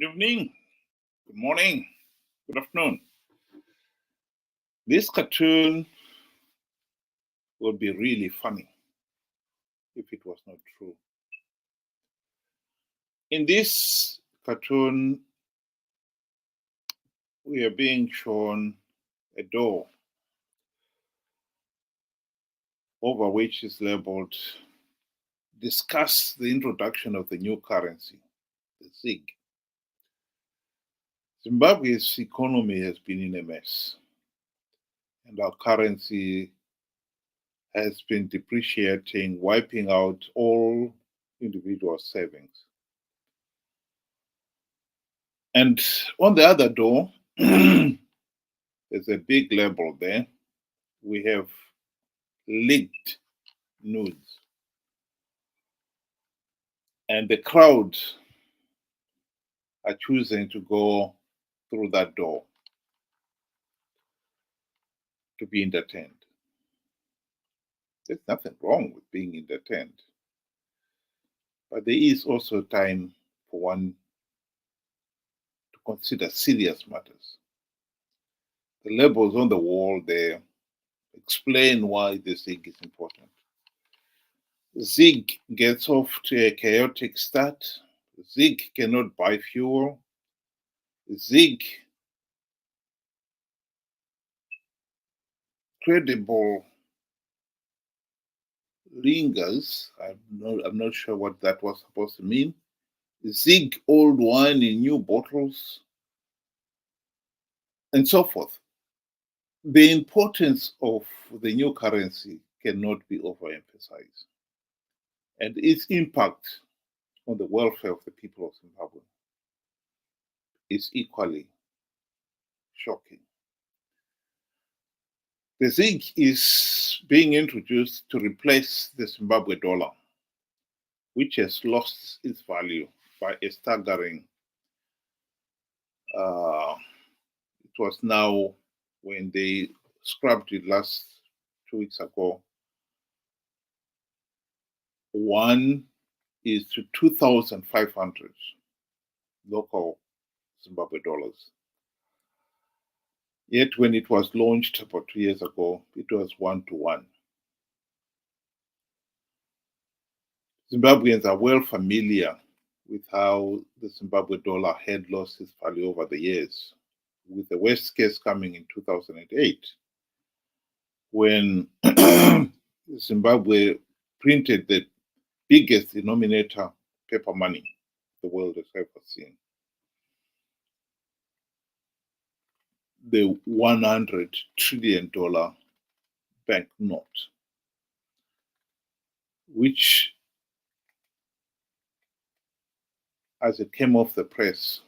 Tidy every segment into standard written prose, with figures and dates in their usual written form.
Good evening, good morning, good afternoon. This cartoon would be really funny if it was not true. In this cartoon, we are being shown a door over which is labeled "Discuss the introduction of the new currency, the ZiG." Zimbabwe's economy has been in a mess, and our currency has been depreciating, wiping out all individual savings. And on the other door, there's a big label there. We have leaked news. And the crowd are choosing to go through that door to be entertained. There's nothing wrong with being entertained. But there is also time for one to consider serious matters. The labels on the wall there explain why the ZiG is important. ZiG gets off to a chaotic start. ZiG cannot buy fuel. ZiG credible lingers. I'm not sure what that was supposed to mean. ZiG old wine in new bottles, and so forth. The importance of the new currency cannot be overemphasized, and its impact on the welfare of the people of Zimbabwe is equally shocking. The ZiG is being introduced to replace the Zimbabwe dollar, which has lost its value by a staggering, it was now, when they scrapped it last 2 weeks ago, 1 is to 2,500 local Zimbabwe dollars. Yet when it was launched about 2 years ago, it was 1 to 1. Zimbabweans are well familiar with how the Zimbabwe dollar had lost its value over the years, with the worst case coming in 2008, when Zimbabwe printed the biggest denominator paper money the world has ever seen. The $100 trillion banknote, which, as it came off the press,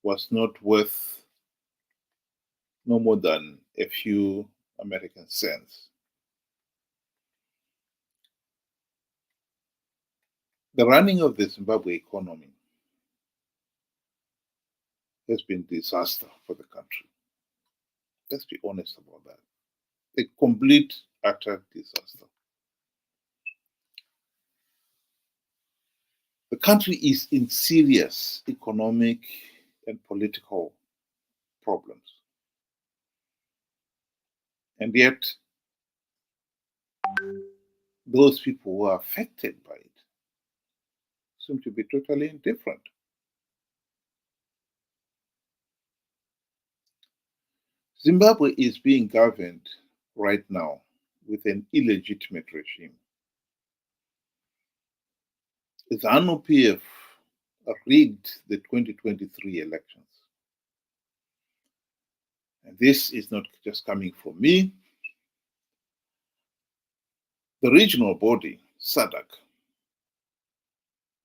was not worth no more than a few American cents. The running of the Zimbabwe economy has been a disaster for the country. Let's be honest about that. A complete, utter disaster. The country is in serious economic and political problems. And yet, those people who are affected by it seem to be totally indifferent. Zimbabwe is being governed right now with an illegitimate regime. Zanu PF rigged the 2023 elections. And this is not just coming from me. The regional body, SADC,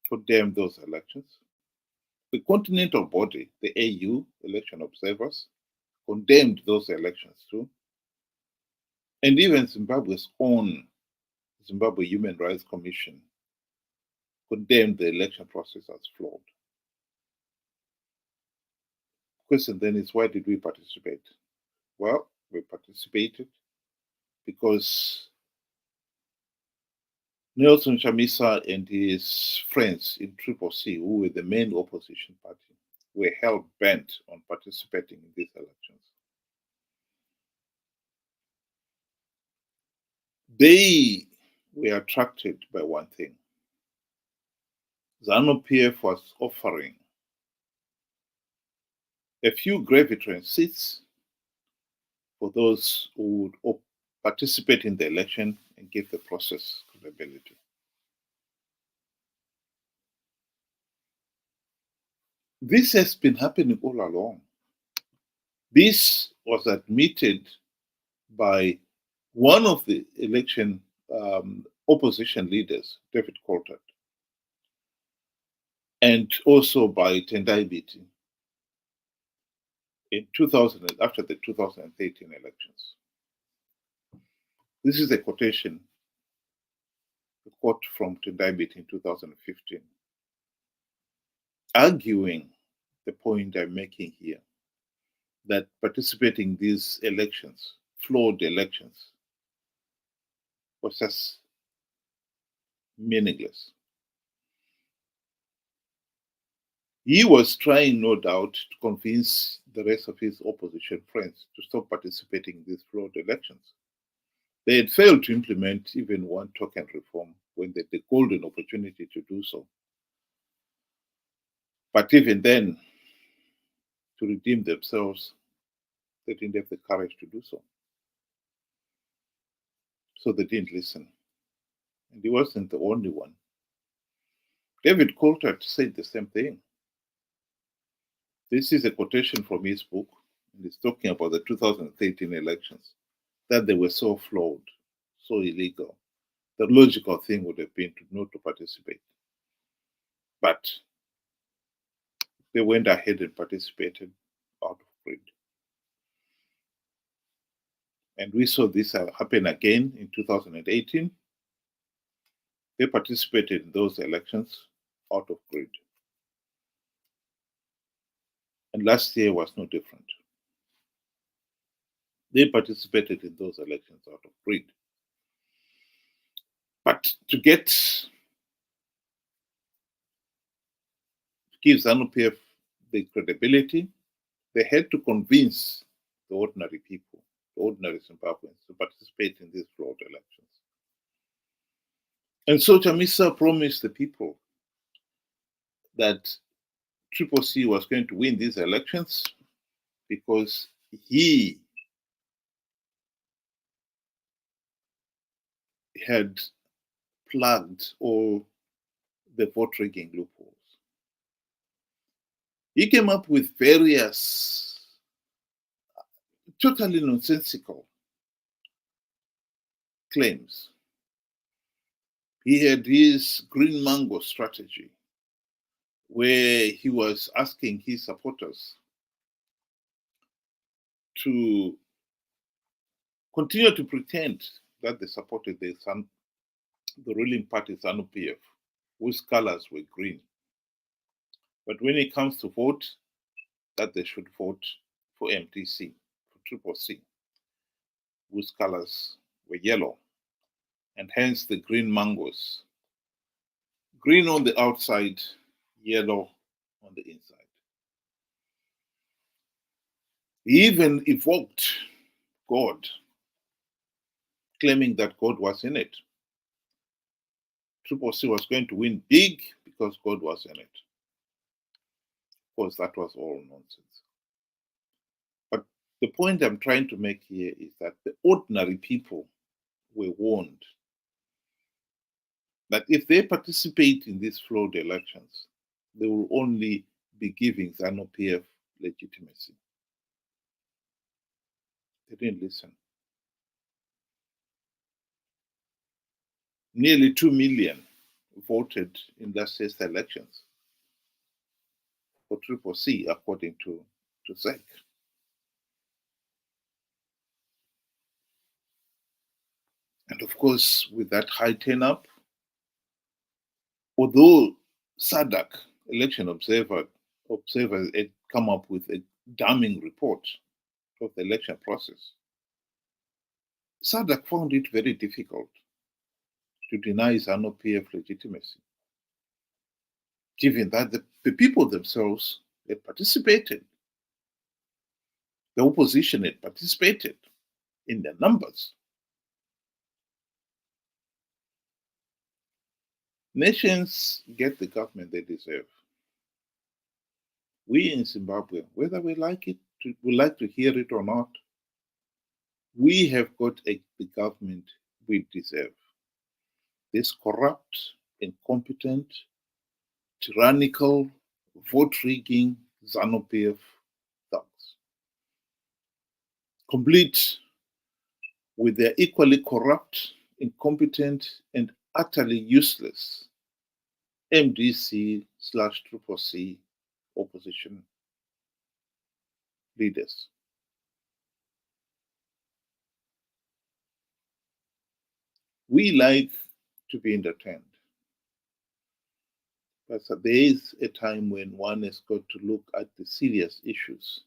condemned those elections. The continental body, the AU, election observers, condemned those elections too. And even Zimbabwe's own Zimbabwe Human Rights Commission condemned the election process as flawed. The question then is, why did we participate? Well, we participated because Nelson Chamisa and his friends in Triple C, who were the main opposition party, were hell-bent on participating in these elections. They were attracted by one thing. Zanu PF was offering a few gravitron seats for those who would participate in the election and give the process credibility. This has been happening all along. This was admitted by one of the election opposition leaders, David Coulthard, and also by Tendai Biti in 2000, after the 2013 elections. This is a quotation, a quote from Tendai Biti in 2015, arguing the point I'm making here, that participating in these elections, flawed elections, was just meaningless. He was trying, no doubt, to convince the rest of his opposition friends to stop participating in these flawed elections. They had failed to implement even one token reform when they had the golden opportunity to do so. But even then, to redeem themselves, they didn't have the courage to do so. So they didn't listen. And he wasn't the only one. David Coulthard said the same thing. This is a quotation from his book, and he's talking about the 2013 elections, that they were so flawed, so illegal. The logical thing would have been to not to participate. But they went ahead and participated out of greed. And we saw this happen again in 2018. They participated in those elections out of greed. And last year was no different. They participated in those elections out of greed. But to give Zanu PF the credibility, they had to convince the ordinary people, the ordinary Zimbabweans, to participate in these flawed elections. And so Chamisa promised the people that Triple C was going to win these elections because he had plugged all the vote rigging loopholes. He came up with various totally nonsensical claims. He had his green mango strategy, where he was asking his supporters to continue to pretend that they supported the ruling party, Zanu PF, whose colors were green. But when it comes to vote, that they should vote for MTC, for Triple C, whose colors were yellow, and hence the green mangoes. Green on the outside, yellow on the inside. He even evoked God, claiming that God was in it. Triple C was going to win big because God was in it. Of course, that was all nonsense. But the point I'm trying to make here is that the ordinary people were warned that if they participate in these flawed elections, they will only be giving Zanu PF legitimacy. They didn't listen. Nearly 2 million voted in last year's elections for Triple C, according to ZEC. And of course, with that high turnout, although SADC, election observers had come up with a damning report of the election process, SADC found it very difficult to deny Zanu PF legitimacy, given that the people themselves had participated. The opposition had participated in their numbers. Nations get the government they deserve. We in Zimbabwe, whether we like to hear it or not, we have got the government we deserve. This corrupt, incompetent, tyrannical, vote-rigging Zanu PF thugs, complete with their equally corrupt, incompetent, and utterly useless MDC/CCC opposition leaders. We like to be entertained, but there is a time when one has got to look at the serious issues.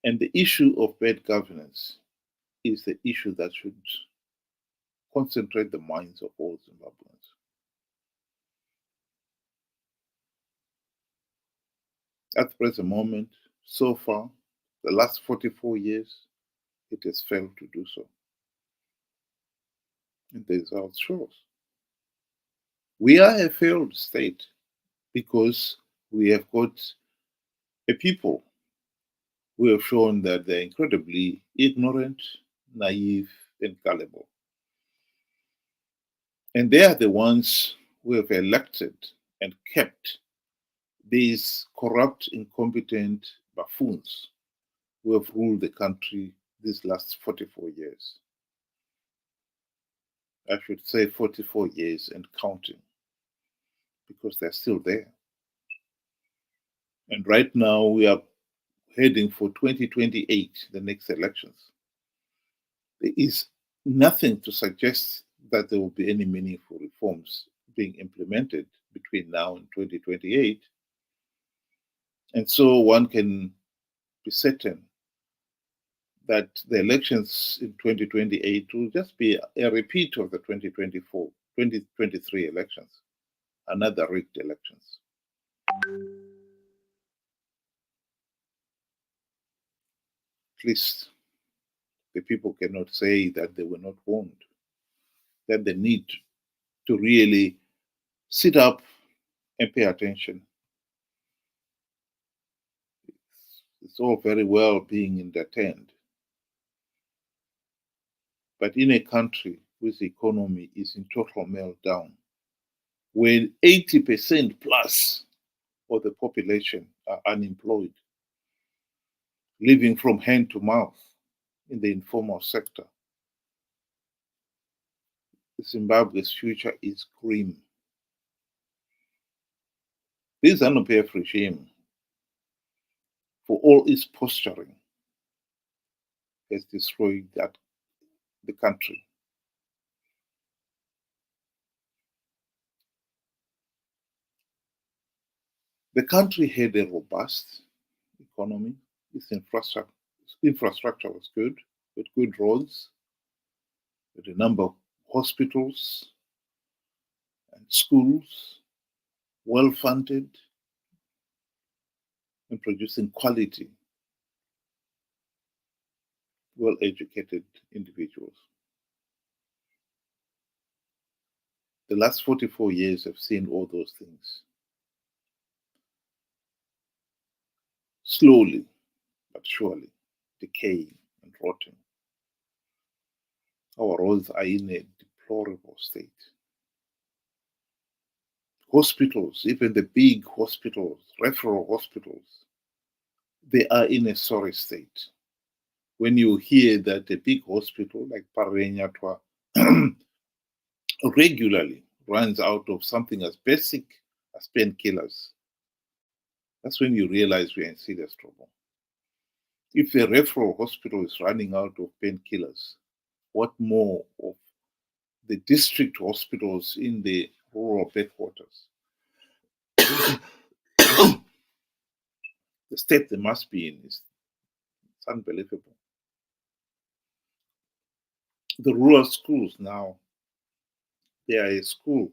And the issue of bad governance is the issue that should concentrate the minds of all Zimbabweans. At the present moment, so far, the last 44 years, it has failed to do so. And the result shows. We are a failed state because we have got a people who have shown that they're incredibly ignorant, naive, and gullible. And they are the ones who have elected and kept these corrupt, incompetent buffoons who have ruled the country these last 44 years. I should say 44 years and counting, because they're still there. And right now we are heading for 2028, the next elections. There is nothing to suggest that there will be any meaningful reforms being implemented between now and 2028. And so one can be certain that the elections in 2028 will just be a repeat of the 2023 elections, another rigged elections. At least the people cannot say that they were not warned, that they need to really sit up and pay attention. It's all very well being entertained, but in a country whose economy is in total meltdown, where 80% plus of the population are unemployed, living from hand to mouth in the informal sector, Zimbabwe's future is grim. This Zanu PF regime, for all its posturing, has destroyed the country. The country had a robust economy. Its infrastructure was good, with good roads, with a number of hospitals and schools, well funded, and producing quality, well educated individuals. The last 44 years have seen all those things slowly but surely decaying and rotting. Our roads are in a deplorable state. Hospitals, even the big hospitals, referral hospitals, they are in a sorry state. When you hear that a big hospital like Parenyatwa regularly runs out of something as basic as painkillers, that's when you realize we're in serious trouble. If a referral hospital is running out of painkillers, what more of the district hospitals in the rural backwaters? The state they must be in is unbelievable. The rural schools now, they are a school,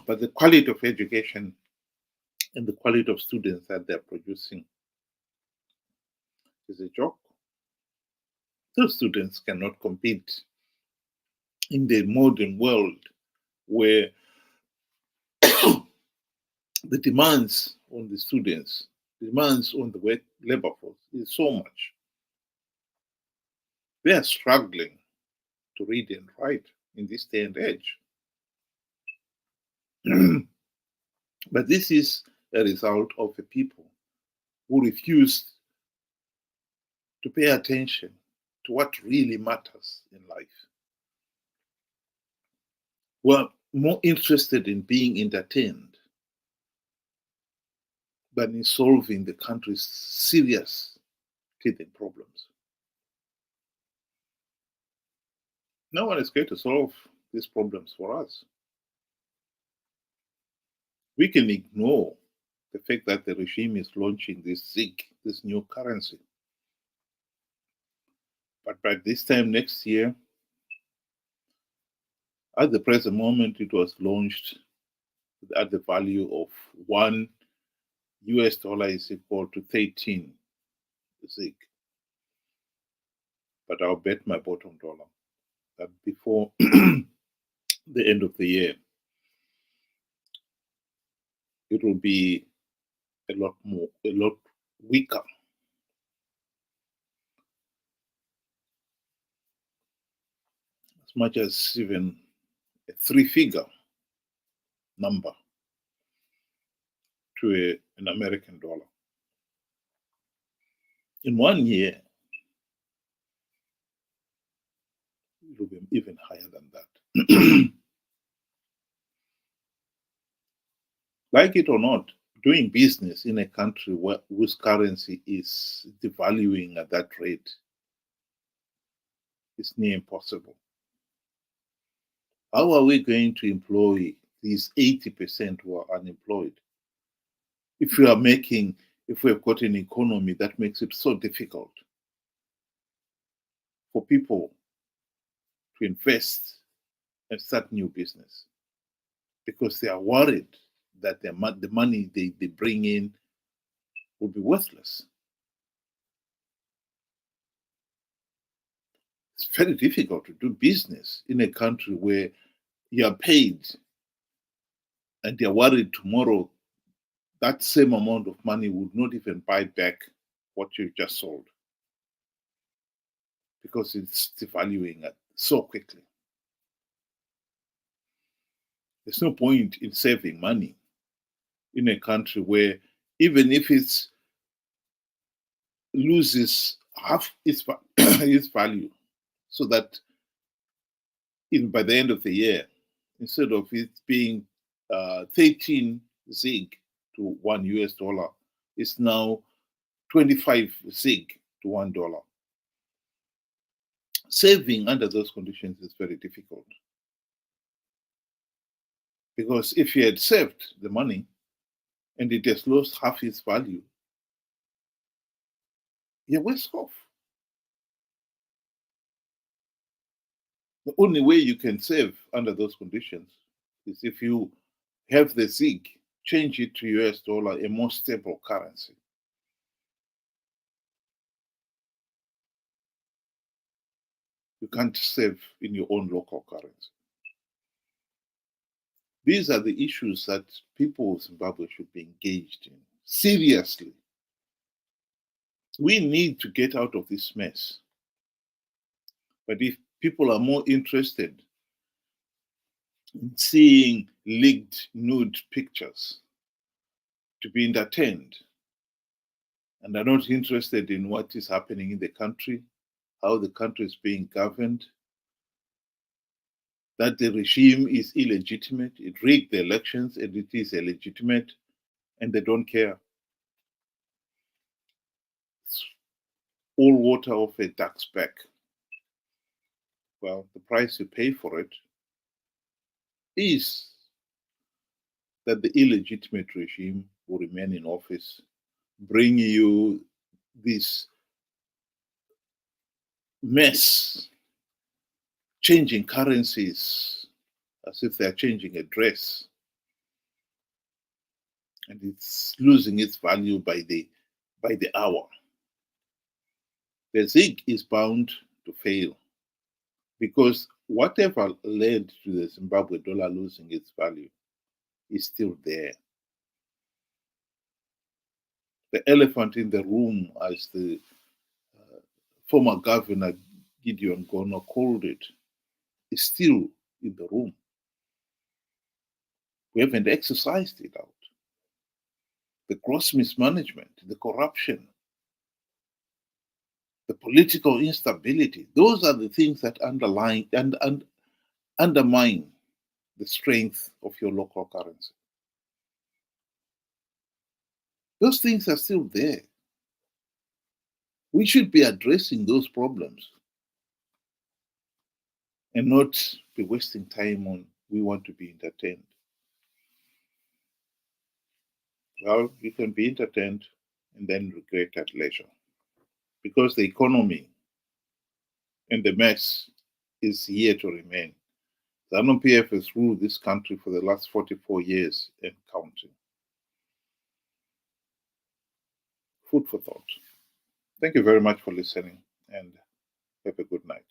but the quality of education and the quality of students that they're producing is a joke. Those students cannot compete in the modern world where the demands on the students, demands on the work labor force is so much. They are struggling to read and write in this day and age. But this is a result of a people who refuse to pay attention to what really matters in life. Who are more interested in being entertained than in solving the country's serious teething problems. No one is going to solve these problems for us. We can ignore the fact that the regime is launching this ZIG, this new currency. But by this time next year, at the present moment, it was launched at the value of $1 is equal to 13 ZIG. But I'll bet my bottom dollar that before the end of the year, it will be a lot weaker. As much as even a 3-figure number to an American dollar. In 1 year, it will be even higher than that. Like it or not, doing business in a country whose currency is devaluing at that rate is near impossible. How are we going to employ these 80% who are unemployed? If we've got an economy that makes it so difficult for people to invest and start new business because they are worried that the money they bring in will be worthless. It's very difficult to do business in a country where you are paid and you're worried tomorrow that same amount of money would not even buy back what you just sold because it's devaluing it so quickly. There's no point in saving money in a country where even if it loses half its value, so that by the end of the year, instead of it being 13 ZIG to $1, it's now 25 ZIG to $1. Saving under those conditions is very difficult. Because if you had saved the money and it has lost half its value, you're worse off. The only way you can save under those conditions is if you have the ZIG, change it to US dollar, a more stable currency. You can't save in your own local currency. These are the issues that people of Zimbabwe should be engaged in. Seriously. We need to get out of this mess. But if people are more interested in seeing leaked nude pictures to be entertained and are not interested in what is happening in the country, how the country is being governed, that the regime is illegitimate, it rigged the elections and it is illegitimate, and they don't care. It's all water off a duck's back. Well, the price you pay for it is that the illegitimate regime will remain in office, bring you this mess, changing currencies as if they're changing a dress, and it's losing its value by the hour. The ZiG is bound to fail because whatever led to the Zimbabwe dollar losing its value is still there. The elephant in the room, as the former governor Gideon Gono called it, is still in the room. We haven't exercised it out. The gross mismanagement, the corruption, the political instability, those are the things that underline and undermine the strength of your local currency. Those things are still there. We should be addressing those problems and not be wasting time on we want to be entertained. Well, you can be entertained and then regret at leisure, because the economy and the mess is here to remain. Zanu PF has ruled this country for the last 44 years and counting. Food for thought. Thank you very much for listening, and have a good night.